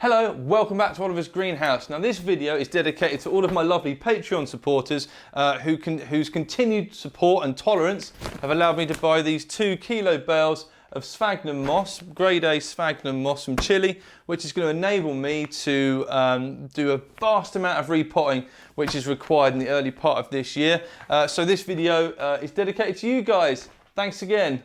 Hello, welcome back to Oliver's Greenhouse. Now this video is dedicated to all of my lovely Patreon supporters whose continued support and tolerance have allowed me to buy these 2 kilo bales of sphagnum moss, grade A sphagnum moss from Chile, which is going to enable me to do a vast amount of repotting which is required in the early part of this year. So this video is dedicated to you guys. Thanks again.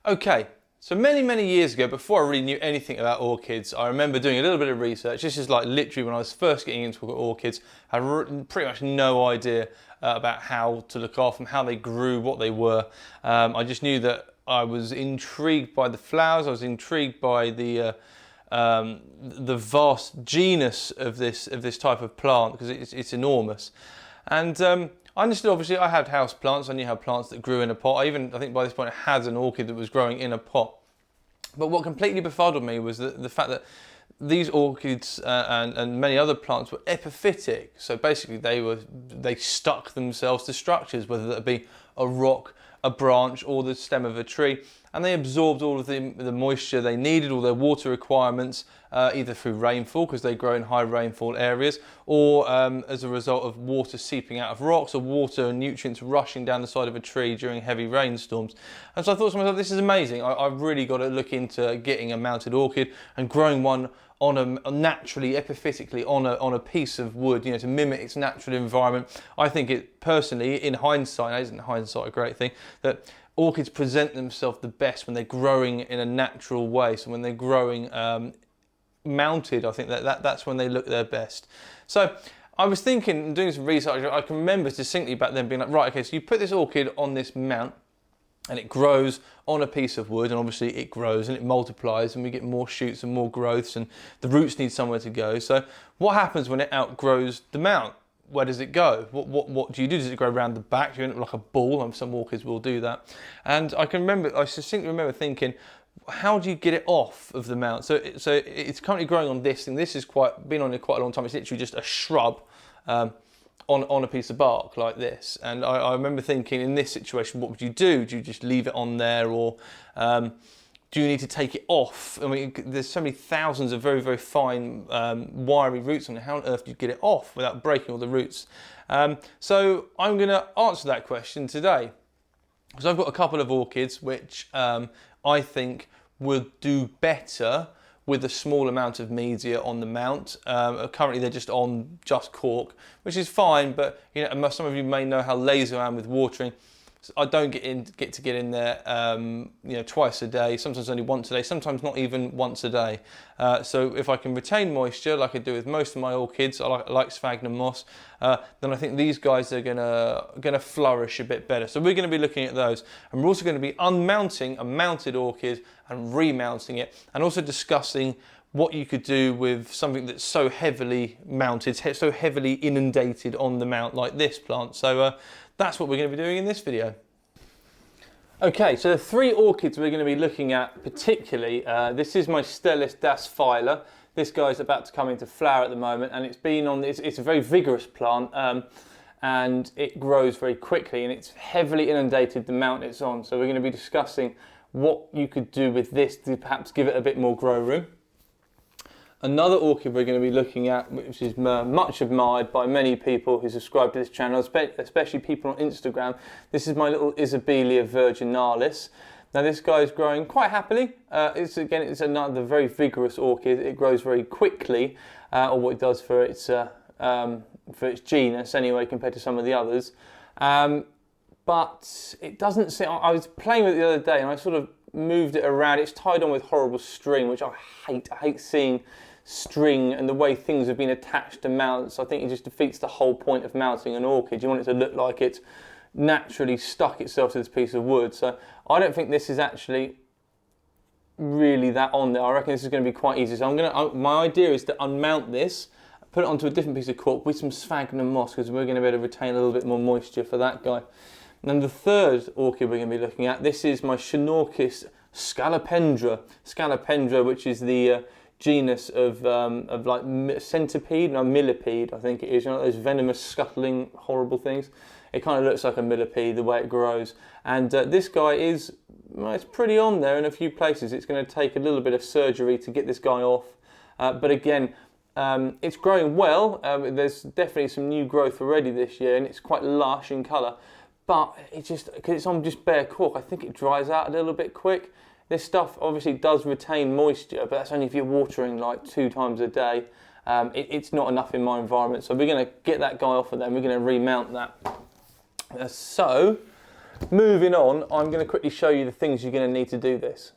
Okay, so many years ago, before I really knew anything about orchids, I remember doing a little bit of research. This is like literally when I was first getting into orchids. I had pretty much no idea about how to look after them, how they grew, what they were. I just knew that I was intrigued by the flowers. I was intrigued by the vast genus of this type of plant because it's enormous. And I understood, obviously, I had house plants. I knew how plants that grew in a pot. I think by this point I had an orchid that was growing in a pot. But what completely befuddled me was the fact that these orchids and many other plants were epiphytic. So basically they stuck themselves to structures, whether that be a rock, a branch or the stem of a tree, and they absorbed all of the moisture they needed, all their water requirements, either through rainfall because they grow in high rainfall areas, or as a result of water seeping out of rocks or water and nutrients rushing down the side of a tree during heavy rainstorms. And so I thought to myself, this is amazing. I've really got to look into getting a mounted orchid and growing one on naturally, epiphytically on a piece of wood, you know, to mimic its natural environment. I think it personally, in hindsight, isn't hindsight a great thing, that orchids present themselves the best when they're growing in a natural way. So when they're growing mounted, I think that's when they look their best. So I was thinking, doing some research, I can remember distinctly back then being like, right, okay, so you put this orchid on this mount and it grows on a piece of wood, and obviously it grows and it multiplies and we get more shoots and more growths and the roots need somewhere to go. So what happens when it outgrows the mount? Where does it go? What do you do? Does it grow around the back? Do you end up like a ball? And some orchids will do that. And I distinctly remember thinking, how do you get it off of the mount? So it's currently growing on this thing. This has been on it quite a long time. It's literally just a shrub on a piece of bark like this. And I remember thinking, in this situation, what would you do? Do you just leave it on there, or do you need to take it off? I mean, there's so many thousands of very fine wiry roots on it. How on earth do you get it off without breaking all the roots? So I'm going to answer that question today. So I've got a couple of orchids which I think would do better with a small amount of media on the mount. Currently they're just on cork, which is fine, but you know, some of you may know how lazy I am with watering. So I don't get to get in there you know, twice a day, sometimes only once a day, sometimes not even once a day. So if I can retain moisture like I do with most of my orchids, I like sphagnum moss, then I think these guys are gonna flourish a bit better. So we're going to be looking at those, and we're also going to be unmounting a mounted orchid and remounting it, and also discussing what you could do with something that's so heavily mounted, so heavily inundated on the mount like this plant. So that's what we're going to be doing in this video. Okay, so the 3 orchids we're going to be looking at particularly, this is my Stelis das Phyla. This guy's about to come into flower at the moment, and it's a very vigorous plant, and it grows very quickly, and it's heavily inundated the mount it's on. So we're going to be discussing what you could do with this to perhaps give it a bit more grow room. Another orchid we're going to be looking at, which is much admired by many people who subscribe to this channel, especially people on Instagram. This is my little Isabelia virginalis. Now this guy is growing quite happily. It's another very vigorous orchid. It grows very quickly, or what it does for its genus anyway, compared to some of the others. But it doesn't seem. I was playing with it the other day and I sort of moved it around. It's tied on with horrible string, which I hate. I hate seeing string and the way things have been attached to mounts. I think it just defeats the whole point of mounting an orchid. You want it to look like it's naturally stuck itself to this piece of wood. So I don't think this is actually really that on there. I reckon this is going to be quite easy. So my idea is to unmount this, put it onto a different piece of cork with some sphagnum moss, because we're going to be able to retain a little bit more moisture for that guy. And the third orchid we're going to be looking at, this is my Schnorchis scalopendra. Scalopendra, which is the genus of like centipede, no, millipede, I think it is. You know, those venomous, scuttling, horrible things. It kind of looks like a millipede, the way it grows. And this guy is, well, it's pretty on there in a few places. It's going to take a little bit of surgery to get this guy off. But again, it's growing well. There's definitely some new growth already this year, and it's quite lush in colour. But it just, because it's on just bare cork, I think it dries out a little bit quick. This stuff obviously does retain moisture, but that's only if you're watering like 2 times a day. It's not enough in my environment, so we're going to get that guy off of there. We're going to remount that. So, moving on, I'm going to quickly show you the things you're going to need to do this.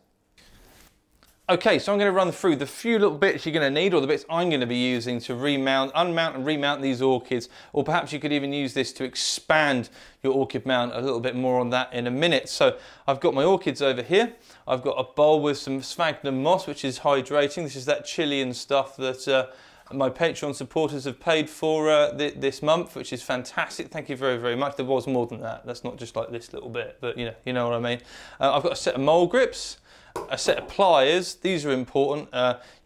Okay, so I'm going to run through the few little bits you're going to need, or the bits I'm going to be using to unmount and remount these orchids, or perhaps you could even use this to expand your orchid mount. A little bit more on that in a minute. So I've got my orchids over here. I've got a bowl with some sphagnum moss, which is hydrating. This is that Chilean stuff that my Patreon supporters have paid for this month, which is fantastic. Thank you very, very much. There was more than that. That's not just like this little bit, but you know what I mean. I've got a set of mole grips, a set of pliers. These are important.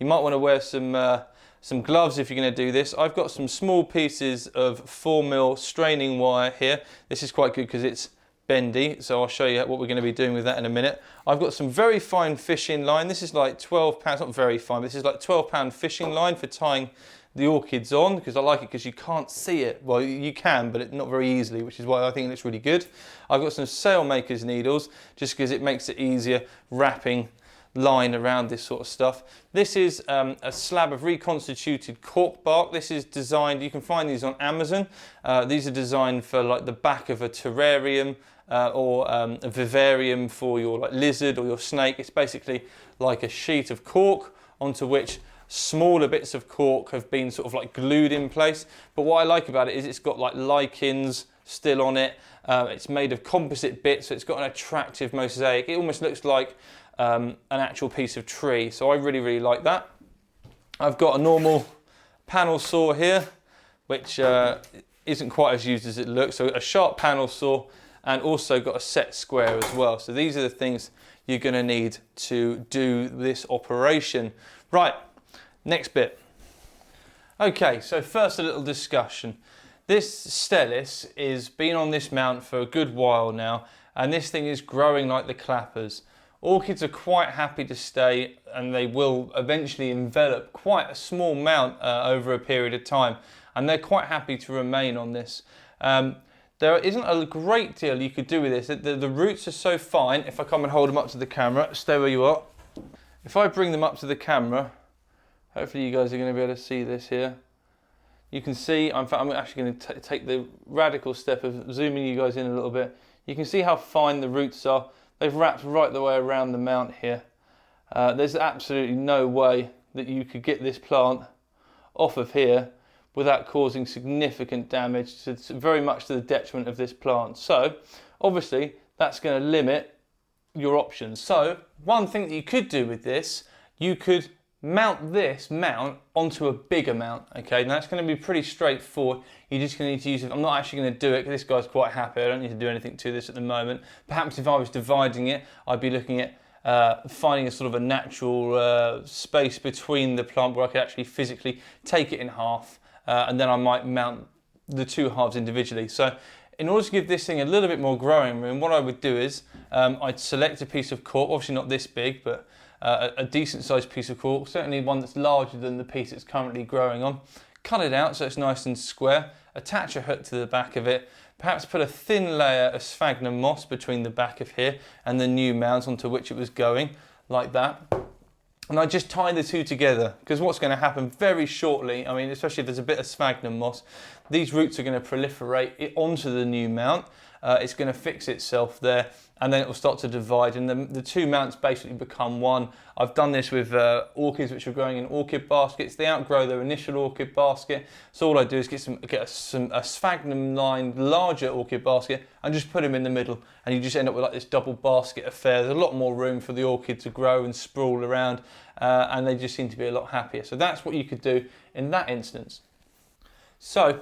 You might want to wear some gloves if you're going to do this. I've got some small pieces of 4mm straining wire here. This is quite good because it's bendy, so I'll show you what we're going to be doing with that in a minute. I've got some very fine fishing line. This is like 12 pounds, not very fine, but this is like 12-pound fishing line for tying the orchids on, because I like it because you can't see it. Well, you can, but not very easily, which is why I think it looks really good. I've got some sailmaker's needles, just because it makes it easier wrapping line around this sort of stuff. This is a slab of reconstituted cork bark. This is designed, you can find these on Amazon. These are designed for like the back of a terrarium, or a vivarium for your like lizard or your snake. It's basically like a sheet of cork onto which smaller bits of cork have been sort of like glued in place. But what I like about it is it's got like lichens still on it. It's made of composite bits, so it's got an attractive mosaic. It almost looks like an actual piece of tree, so I really, really like that. I've got a normal panel saw here, which isn't quite as used as it looks, so a sharp panel saw, and also got a set square as well. So these are the things you're going to need to do this operation. Right, next bit. Okay, so first a little discussion. This Stelis is been on this mount for a good while now, and this thing is growing like the clappers. Orchids are quite happy to stay, and they will eventually envelop quite a small mount over a period of time, and they're quite happy to remain on this. There isn't a great deal you could do with this. The roots are so fine. If I come and hold them up to the camera, stay where you are. If I bring them up to the camera, hopefully you guys are going to be able to see this here. You can see, in fact, I'm actually going to take the radical step of zooming you guys in a little bit. You can see how fine the roots are. They've wrapped right the way around the mount here. There's absolutely no way that you could get this plant off of here without causing significant damage, very much to the detriment of this plant. So obviously that's going to limit your options. So one thing that you could do with this, you could mount this mount onto a bigger mount. Okay, now that's going to be pretty straightforward. You're just going to need to use it. I'm not actually going to do it because this guy's quite happy. I don't need to do anything to this at the moment. Perhaps if I was dividing it, I'd be looking at finding a sort of a natural space between the plant where I could actually physically take it in half, and then I might mount the two halves individually. So in order to give this thing a little bit more growing room, what I would do is I'd select a piece of cork, obviously not this big, but a decent sized piece of cork, certainly one that's larger than the piece it's currently growing on. Cut it out so it's nice and square, attach a hook to the back of it, perhaps put a thin layer of sphagnum moss between the back of here and the new mount onto which it was going, like that. And I just tie the two together, because what's going to happen very shortly, I mean, especially if there's a bit of sphagnum moss, these roots are going to proliferate it onto the new mount. It's going to fix itself there, and then it will start to divide, and the two mounts basically become one. I've done this with orchids which are growing in orchid baskets. They outgrow their initial orchid basket, so all I do is get a sphagnum-lined larger orchid basket and just put them in the middle, and you just end up with like this double basket affair. There's a lot more room for the orchid to grow and sprawl around, and they just seem to be a lot happier. So that's what you could do in that instance. So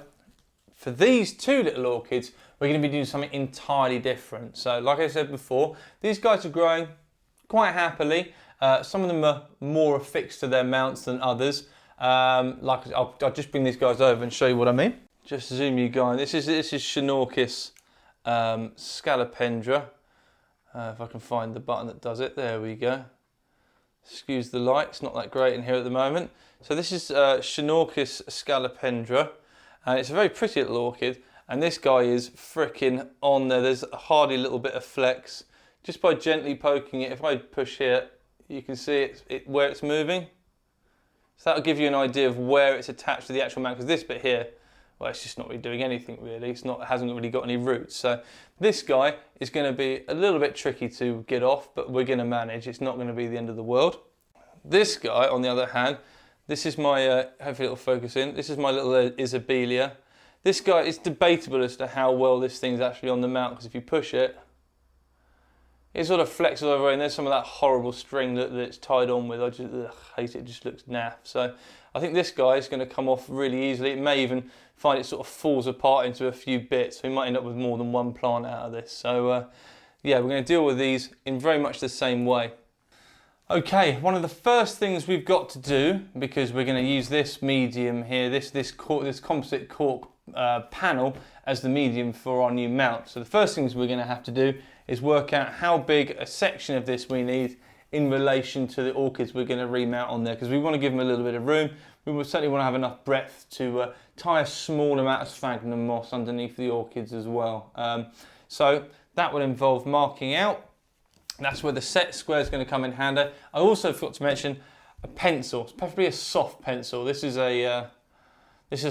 For these two little orchids, we're going to be doing something entirely different. So like I said before, these guys are growing quite happily. Some of them are more affixed to their mounts than others. I'll just bring these guys over and show you what I mean. Just zoom you guys. This is Xenorchis Scalopendra. If I can find the button that does it, there we go. Excuse the light, it's not that great in here at the moment. So this is Xenorchis Scalopendra, and it's a very pretty little orchid. And this guy is fricking on there. There's a hardy little bit of flex. Just by gently poking it, if I push here, you can see where it's moving. So that'll give you an idea of where it's attached to the actual mount, because this bit here, well, it's just not really doing anything really. It hasn't really got any roots. So this guy is going to be a little bit tricky to get off, but we're going to manage. It's not going to be the end of the world. This guy, on the other hand, this is my, hopefully it'll focus in, this is my little Isabelia. This guy is debatable as to how well this thing's actually on the mount, because if you push it, it sort of flexes over, and there's some of that horrible string that it's tied on with. I just hate it, it just looks naff. So I think this guy is going to come off really easily. It may even find it sort of falls apart into a few bits. We might end up with more than one plant out of this. So yeah, we're going to deal with these in very much the same way. Okay, one of the first things we've got to do, because we're going to use this medium here, this composite cork panel as the medium for our new mount. So the first things we're going to have to do is work out how big a section of this we need in relation to the orchids we're going to remount on there, because we want to give them a little bit of room. We will certainly want to have enough breadth to tie a small amount of sphagnum moss underneath the orchids as well. So that will involve marking out. That's where the set square is going to come in handy. I also forgot to mention a pencil, preferably a soft pencil. This is a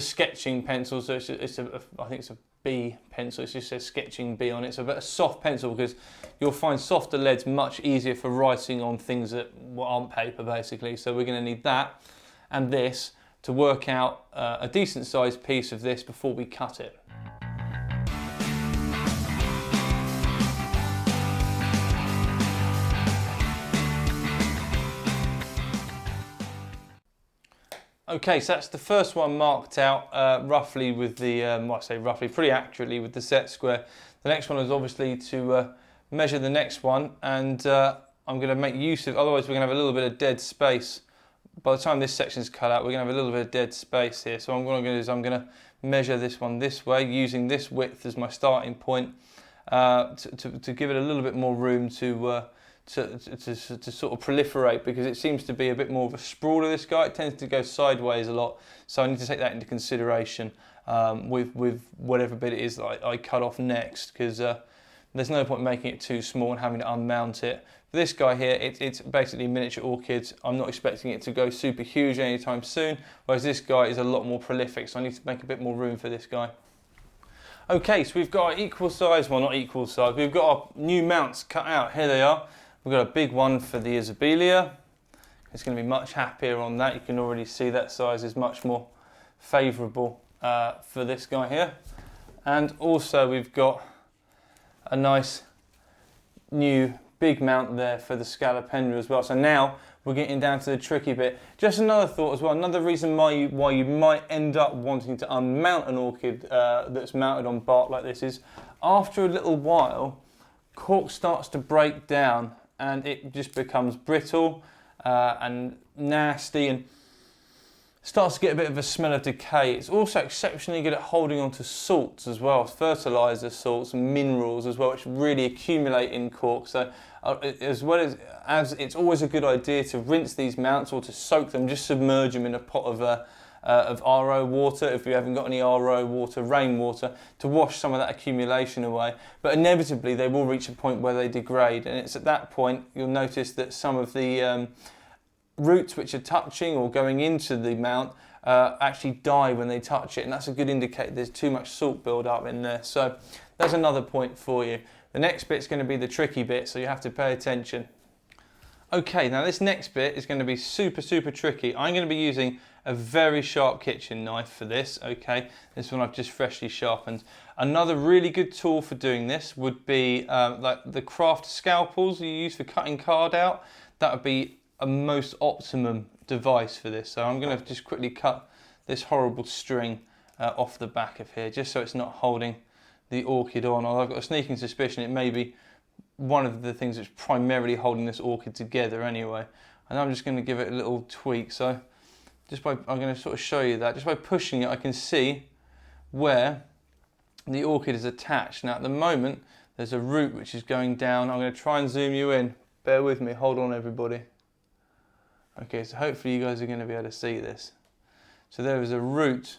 sketching pencil, so I think it's a B pencil. It just says sketching B on it. So a soft pencil, because you'll find softer leads much easier for writing on things that aren't paper basically. So we're going to need that and this to work out a decent sized piece of this before we cut it. Okay, so that's the first one marked out roughly with the, well, I say roughly, pretty accurately with the set square. The next one is obviously to measure the next one, and I'm going to make use of, otherwise we're going to have a little bit of dead space. By the time this section is cut out, we're going to have a little bit of dead space here. So what I'm going to do is I'm going to measure this one this way, using this width as my starting point, to give it a little bit more room to sort of proliferate, because it seems to be a bit more of a sprawler, this guy. It tends to go sideways a lot, so I need to take that into consideration with whatever bit it is that I cut off next, because there's no point making it too small and having to unmount it. For this guy here, it's basically miniature orchids. I'm not expecting it to go super huge anytime soon, whereas this guy is a lot more prolific, so I need to make a bit more room for this guy. Okay, so we've got our equal size, well not equal size, we've got our new mounts cut out. Here they are. We've got a big one for the Isabelia. It's going to be much happier on that. You can already see that size is much more favourable for this guy here. And also we've got a nice new big mount there for the Scalopendra as well. So now we're getting down to the tricky bit. Just another thought as well, another reason why you might end up wanting to unmount an orchid that's mounted on bark like this is, after a little while, cork starts to break down and it just becomes brittle and nasty and starts to get a bit of a smell of decay. It's also exceptionally good at holding on to salts as well, fertiliser salts and minerals as well, which really accumulate in cork. So as well as it's always a good idea to rinse these mounts or to soak them, just submerge them in a pot of RO water, if you haven't got any RO water, rainwater, to wash some of that accumulation away. But inevitably they will reach a point where they degrade, and it's at that point you'll notice that some of the roots which are touching or going into the mount actually die when they touch it, and that's a good indicator there's too much salt build up in there. So that's another point for you. The next bit's going to be the tricky bit, so you have to pay attention. Okay, now this next bit is going to be super tricky. I'm going to be using a very sharp kitchen knife for this. Okay, this one I've just freshly sharpened. Another really good tool for doing this would be like the craft scalpels you use for cutting card out. That would be a most optimum device for this. So I'm going to just quickly cut this horrible string off the back of here, just so it's not holding the orchid on. I've got a sneaking suspicion it may be one of the things that's primarily holding this orchid together anyway. And I'm just going to give it a little tweak. So I'm going to sort of show you that. Just by pushing it, I can see where the orchid is attached. Now at the moment, there's a root which is going down. I'm going to try and zoom you in. Bear with me, hold on everybody. Okay, so hopefully you guys are going to be able to see this. So there is a root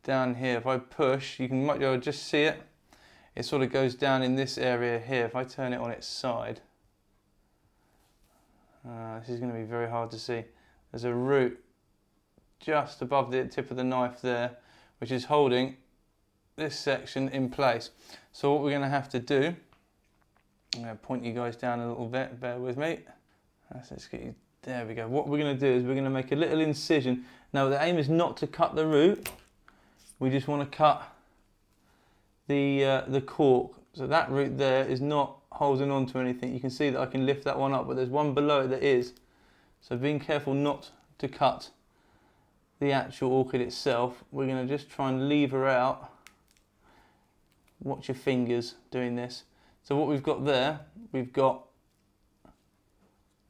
down here. If I push, you might be able to just see it. It sort of goes down in this area here. If I turn it on its side, this is going to be very hard to see. There's a root just above the tip of the knife there, which is holding this section in place. So what we're going to have to do, I'm going to point you guys down a little bit, bear with me. Let's get you, there we go. What we're going to do is we're going to make a little incision. Now the aim is not to cut the root, we just want to cut the cork. So that root there is not holding on to anything. You can see that I can lift that one up, but there's one below it that is. So being careful not to cut the actual orchid itself, we're going to just try and lever out. Watch your fingers doing this. So what we've got there, we've got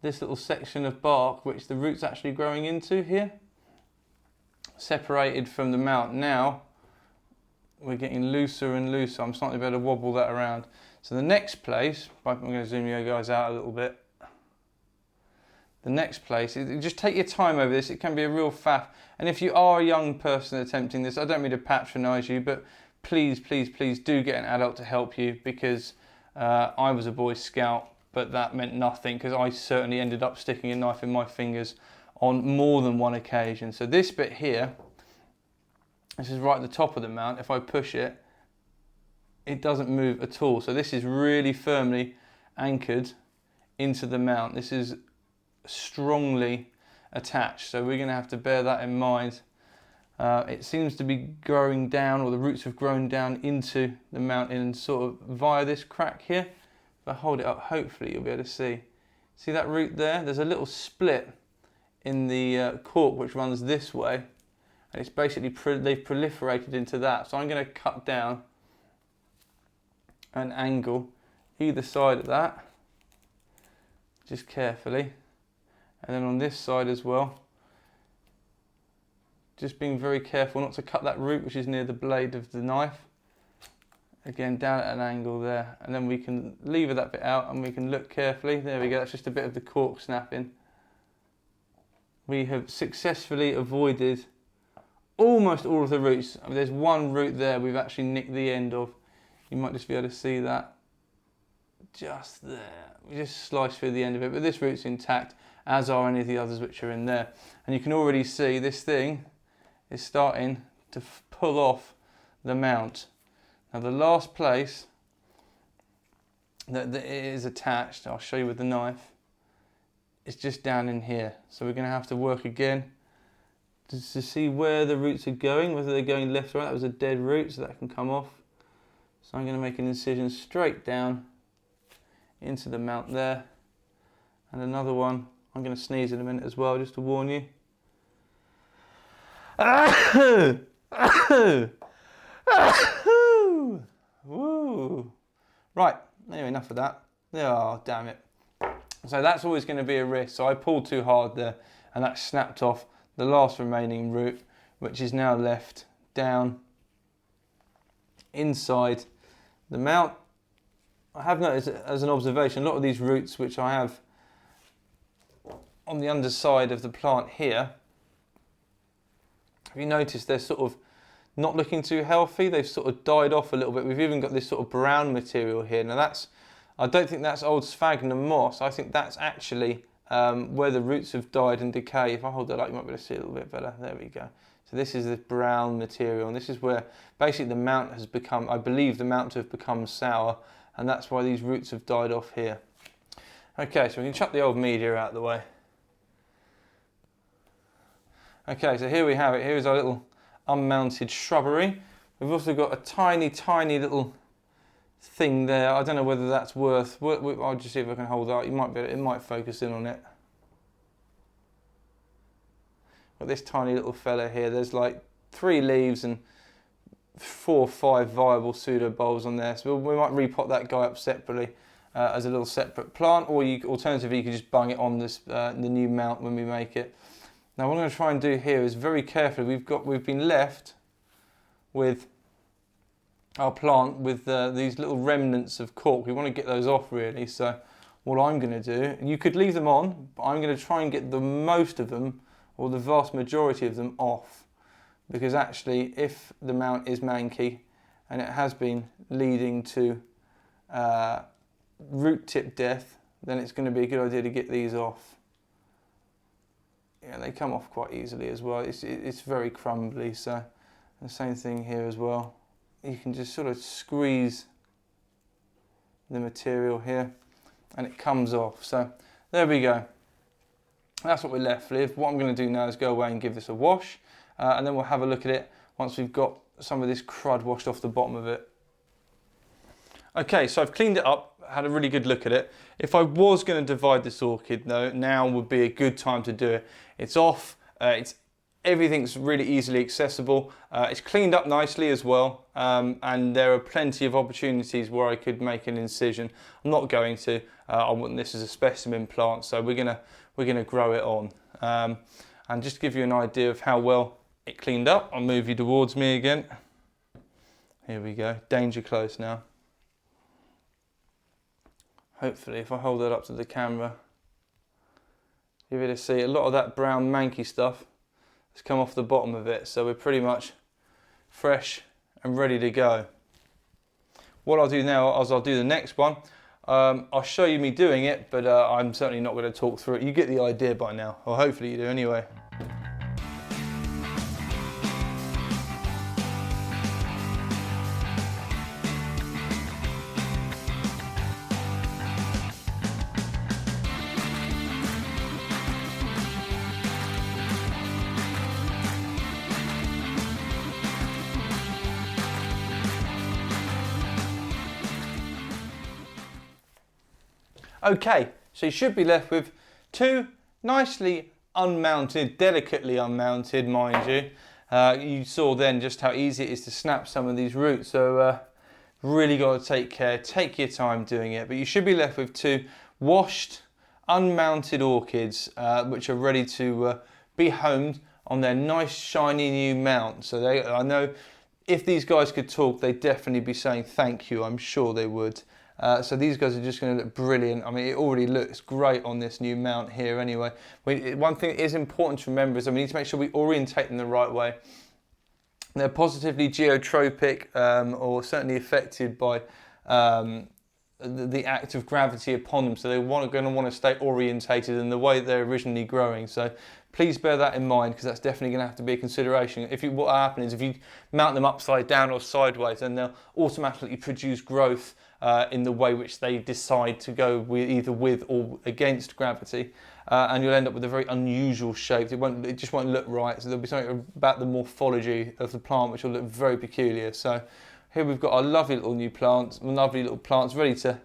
this little section of bark which the root's actually growing into here, separated from the mount. Now we're getting looser and looser. I'm starting to be able to wobble that around. So the next place, I'm going to zoom you guys out a little bit. The next place, just take your time over this. It can be a real faff. And if you are a young person attempting this, I don't mean to patronise you, but please, please, please do get an adult to help you, because I was a Boy Scout, but that meant nothing, because I certainly ended up sticking a knife in my fingers on more than one occasion. So this bit here, this is right at the top of the mount. If I push it, it doesn't move at all. So this is really firmly anchored into the mount. This is strongly attached, so we're going to have to bear that in mind. It seems to be growing down, or the roots have grown down into the mount in sort of via this crack here. If I hold it up, hopefully you'll be able to see that root there. There's a little split in the cork which runs this way, and it's basically they've proliferated into that. So I'm going to cut down an angle either side of that, just carefully, and then on this side as well, just being very careful not to cut that root which is near the blade of the knife. Again, down at an angle there, and then we can lever that bit out and we can look carefully. There we go, that's just a bit of the cork snapping. We have successfully avoided almost all of the roots. I mean, there's one root there we've actually nicked the end of. You might just be able to see that just there. We just sliced through the end of it, but this root's intact, as are any of the others which are in there. And you can already see this thing is starting to pull off the mount. Now the last place that it is attached, I'll show you with the knife, is just down in here. So we're going to have to work again to see where the roots are going, whether they're going left or right. That was a dead root, so that can come off. So I'm going to make an incision straight down into the mount there. And another one, I'm going to sneeze in a minute as well, just to warn you. Woo. Right, anyway, enough of that. Oh, damn it. So that's always going to be a risk. So I pulled too hard there, and that snapped off the last remaining root, which is now left down inside the mount. I have noticed as an observation, a lot of these roots which I have on the underside of the plant here, have you noticed they're sort of not looking too healthy? They've sort of died off a little bit. We've even got this sort of brown material here. Now I don't think that's old sphagnum moss. I think that's actually where the roots have died and decayed. If I hold that up, you might be able to see it a little bit better. There we go. So this is the brown material, and this is where basically the mount has become, I believe the mount to have become sour, and that's why these roots have died off here. Okay, so we can chuck the old media out of the way. Okay, so here we have it. Here is our little unmounted shrubbery. We've also got a tiny, tiny little thing there. I don't know whether that's worth. I'll just see if I can hold that. You might be. It might focus in on it. Got this tiny little fella here. There's like 3 leaves and 4 or 5 viable pseudo bulbs on there. So we might repot that guy up separately as a little separate plant, or alternatively you could just bung it on this the new mount when we make it. Now what I'm going to try and do here is very carefully, we've been left with our plant with these little remnants of cork. We want to get those off really, so what I'm going to do, you could leave them on, but I'm going to try and get the most of them, or the vast majority of them, off. Because actually, if the mount is manky, and it has been leading to root tip death, then it's going to be a good idea to get these off. Yeah, they come off quite easily as well. It's very crumbly, so the same thing here as well. You can just sort of squeeze the material here, and it comes off. So there we go. That's what we're left with. What I'm going to do now is go away and give this a wash. And then we'll have a look at it once we've got some of this crud washed off the bottom of it. Okay, so I've cleaned it up, had a really good look at it. If I was going to divide this orchid though, now would be a good time to do it. It's off, everything's really easily accessible. It's cleaned up nicely as well, and there are plenty of opportunities where I could make an incision. I'm not going to. I want this as a specimen plant, so we're gonna grow it on. And just to give you an idea of how well it cleaned up, I'll move you towards me again. Here we go, danger close now. Hopefully if I hold that up to the camera, you'll be able to see a lot of that brown manky stuff has come off the bottom of it, so we're pretty much fresh and ready to go. What I'll do now is I'll do the next one. I'll show you me doing it, but I'm certainly not going to talk through it. You get the idea by now, or hopefully you do anyway. Okay, so you should be left with 2 nicely unmounted, delicately unmounted, mind you. You saw then just how easy it is to snap some of these roots, so really got to take care, take your time doing it. But you should be left with 2 washed, unmounted orchids, which are ready to be homed on their nice shiny new mount. So I know if these guys could talk, they'd definitely be saying thank you, I'm sure they would. So these guys are just going to look brilliant. I mean, it already looks great on this new mount here anyway. One thing that is important to remember is that we need to make sure we orientate them the right way. They're positively geotropic, or certainly affected by the act of gravity upon them. So they're going to want to stay orientated in the way they're originally growing. So please bear that in mind, because that's definitely going to have to be a consideration. What happens is if you mount them upside down or sideways, then they'll automatically produce growth in the way which they decide to go either with or against gravity, and you'll end up with a very unusual shape. It just won't look right. So there'll be something about the morphology of the plant which will look very peculiar. So here we've got our lovely little new plants, ready to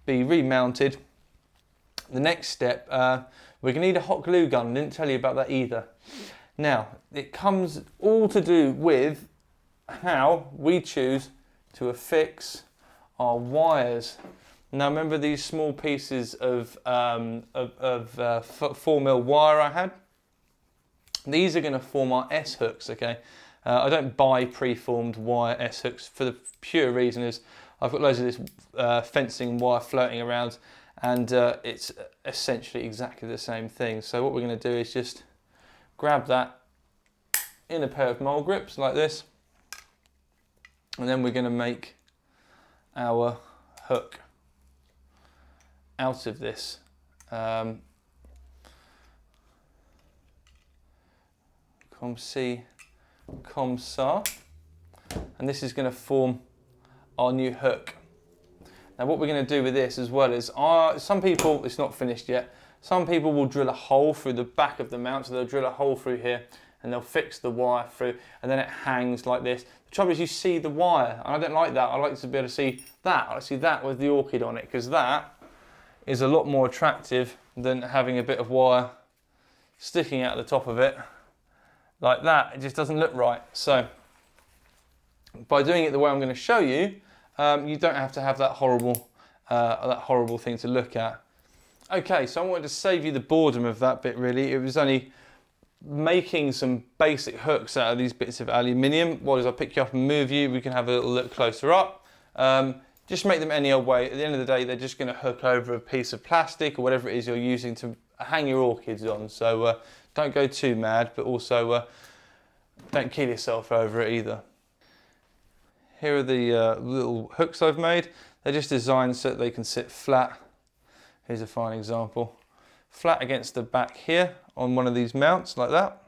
be remounted. The next step, we're going to need a hot glue gun. I didn't tell you about that either. Now, it comes all to do with how we choose to affix our wires. Now remember these small pieces of 4mm wire I had? These are going to form our S-hooks, okay? I don't buy preformed wire S-hooks for the pure reason is I've got loads of this fencing wire floating around, and it's essentially exactly the same thing. So what we're going to do is just grab that in a pair of mole grips like this, and then we're going to make our hook out of this. Comme ci, comme ça. And this is going to form our new hook. Now what we're going to do with this as well is, some people, it's not finished yet, some people will drill a hole through the back of the mount, so they'll drill a hole through here and they'll fix the wire through, and then it hangs like this. The trouble is you see the wire, and I don't like that. I like to be able to see that. I see that with the orchid on it, because that is a lot more attractive than having a bit of wire sticking out the top of it like that, it just doesn't look right. So by doing it the way I'm going to show you, you don't have to have that horrible thing to look at. Okay, so I wanted to save you the boredom of that bit really. It was only making some basic hooks out of these bits of aluminium. What is, I'll pick you up and move you, we can have a little look closer up. Just make them any old way. At the end of the day, they're just going to hook over a piece of plastic or whatever it is you're using to hang your orchids on. So don't go too mad, but also don't kill yourself over it either. Here are the little hooks I've made. They're just designed so that they can sit flat. Here's a fine example. Flat against the back here on one of these mounts like that.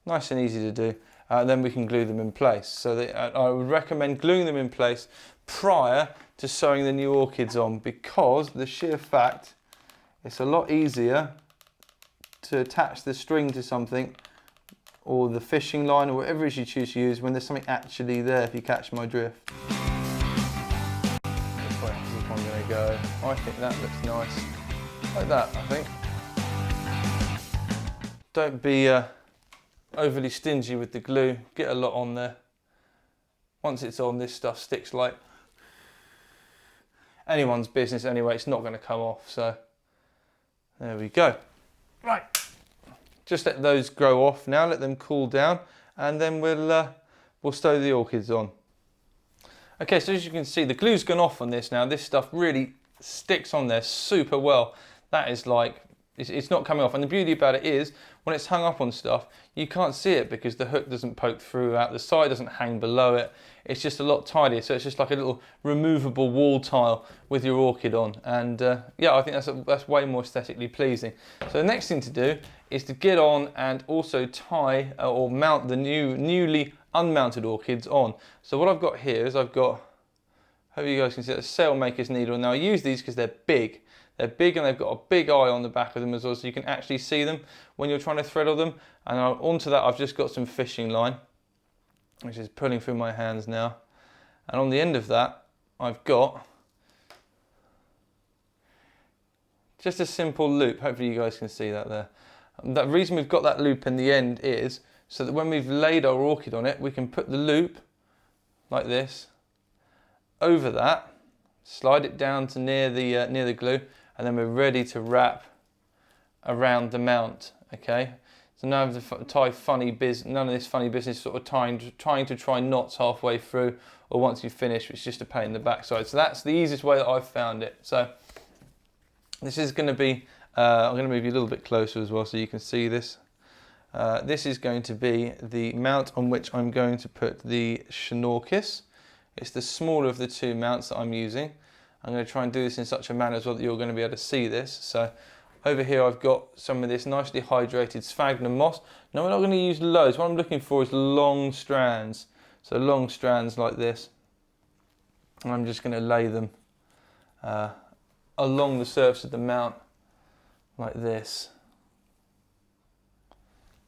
Nice and easy to do. Then we can glue them in place. So I would recommend gluing them in place prior to sewing the new orchids on, because the sheer fact it's a lot easier to attach the string to something, or the fishing line, or whatever it is you choose to use, when there's something actually there, if you catch my drift. Which way is this one going to go? I think that looks nice. Like that, I think. Don't be overly stingy with the glue. Get a lot on there. Once it's on, this stuff sticks like anyone's business anyway. It's not going to come off, so there we go. Right, just let those grow off now, let them cool down, and then we'll stow the orchids on. Okay, so as you can see, the glue's gone off on this now. This stuff really sticks on there super well. That is like, it's not coming off, and the beauty about it is when it's hung up on stuff, you can't see it because the hook doesn't poke through out the side, doesn't hang below it. It's just a lot tidier, so it's just like a little removable wall tile with your orchid on, and yeah, I think that's way more aesthetically pleasing. So the next thing to do is to get on and also tie or mount the newly unmounted orchids on. So what I've got here is hope you guys can see, a sailmaker's needle. Now I use these because they're big. They're big and they've got a big eye on the back of them as well, so you can actually see them when you're trying to thread on them. And onto that I've just got some fishing line, which is pulling through my hands now. And on the end of that I've got just a simple loop. Hopefully you guys can see that there. The reason we've got that loop in the end is so that when we've laid our orchid on it, we can put the loop like this over that, slide it down to near the glue, and then we're ready to wrap around the mount. Okay, so none of the none of this funny business sort of trying to tie knots halfway through, or once you finish, it's just a pain in the backside. So that's the easiest way that I've found it. So this is going to be, I'm going to move you a little bit closer as well so you can see this. This is going to be the mount on which I'm going to put the Schnorkis. It's the smaller of the two mounts that I'm using. I'm going to try and do this in such a manner as well that you're going to be able to see this. So over here I've got some of this nicely hydrated sphagnum moss. Now we're not going to use loads. What I'm looking for is long strands. So long strands like this. And I'm just going to lay them along the surface of the mount like this.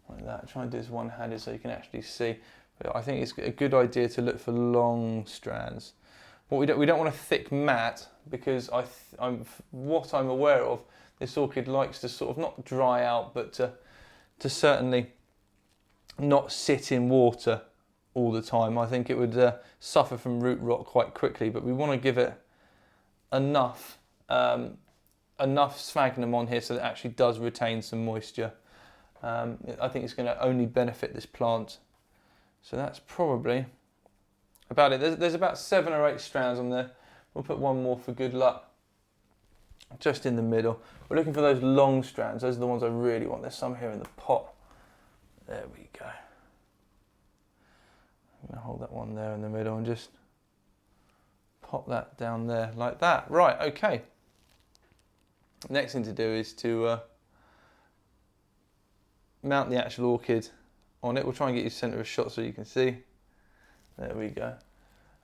Like that. Try and do this one-handed so you can actually see. But I think it's a good idea to look for long strands. What we don't want a thick mat, because what I'm aware of, this orchid likes to sort of not dry out, but to certainly not sit in water all the time. I think it would suffer from root rot quite quickly, but we want to give it enough sphagnum on here so that it actually does retain some moisture. I think it's going to only benefit this plant. So that's probably about it. There's about 7 or 8 strands on there. We'll put one more for good luck, just in the middle. We're looking for those long strands. Those are the ones I really want. There's some here in the pot. There we go. I'm going to hold that one there in the middle and just pop that down there like that. Right, okay. Next thing to do is to mount the actual orchid on it. We'll try and get you centre of shot so you can see. There we go.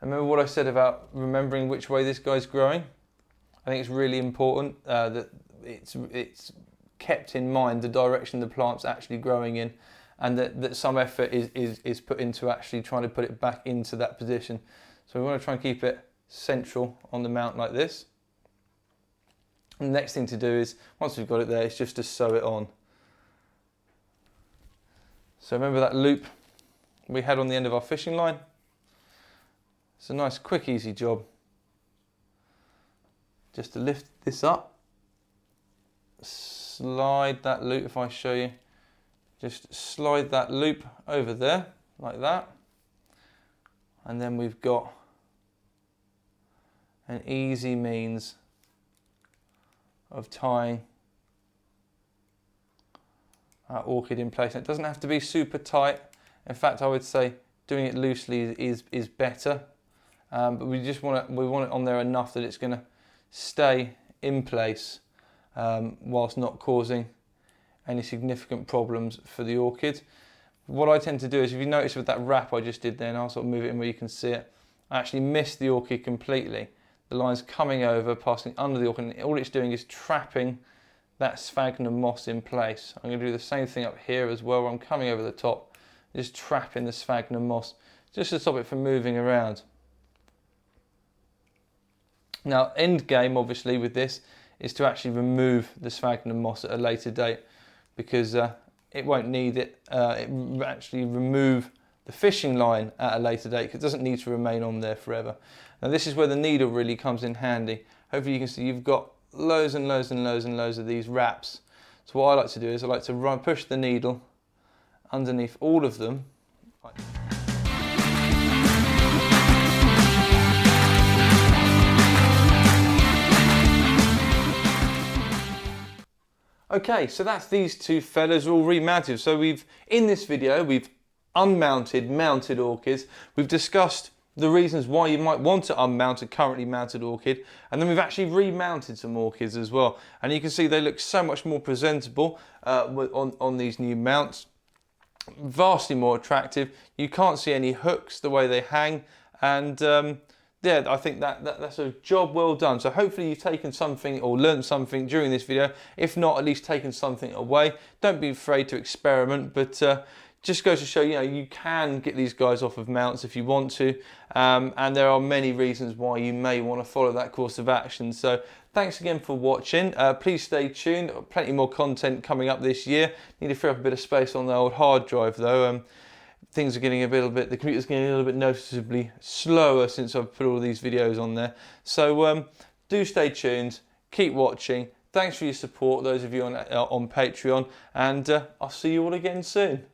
And remember what I said about remembering which way this guy's growing? I think it's really important that it's kept in mind the direction the plant's actually growing in, and that some effort is put into actually trying to put it back into that position. So we want to try and keep it central on the mount like this. And the next thing to do is, once we've got it there, is just to sew it on. So remember that loop we had on the end of our fishing line? It's a nice, quick, easy job. Just to lift this up, slide that loop, if I show you, just slide that loop over there, like that. And then we've got an easy means of tying our orchid in place. And it doesn't have to be super tight. In fact, I would say doing it loosely is better. But we want it on there enough that it's going to stay in place whilst not causing any significant problems for the orchid. What I tend to do is, if you notice with that wrap I just did then, I'll sort of move it in where you can see it, I actually missed the orchid completely. The line's coming over, passing under the orchid, and all it's doing is trapping that sphagnum moss in place. I'm going to do the same thing up here as well, where I'm coming over the top, just trapping the sphagnum moss, just to stop it from moving around. Now, end game obviously with this is to actually remove the sphagnum moss at a later date, because it won't need it. It will actually remove the fishing line at a later date, because it doesn't need to remain on there forever. Now this is where the needle really comes in handy. Hopefully you can see you've got loads and loads and loads and loads of these wraps. So what I like to do is I like to push the needle underneath all of them. Okay, so that's these two fellas all remounted. So in this video, we've unmounted, mounted orchids. We've discussed the reasons why you might want to unmount a currently mounted orchid, and then we've actually remounted some orchids as well. And you can see they look so much more presentable on these new mounts. Vastly more attractive. You can't see any hooks the way they hang, and yeah, I think that's a job well done. So hopefully you've taken something or learned something during this video. If not, at least taken something away. Don't be afraid to experiment, but just goes to show, you can get these guys off of mounts if you want to, and there are many reasons why you may want to follow that course of action. So thanks again for watching. Please stay tuned. Plenty more content coming up this year. Need to free up a bit of space on the old hard drive though. Things are getting the computer's getting a little bit noticeably slower since I've put all these videos on there. So do stay tuned, keep watching. Thanks for your support, those of you on Patreon, and I'll see you all again soon.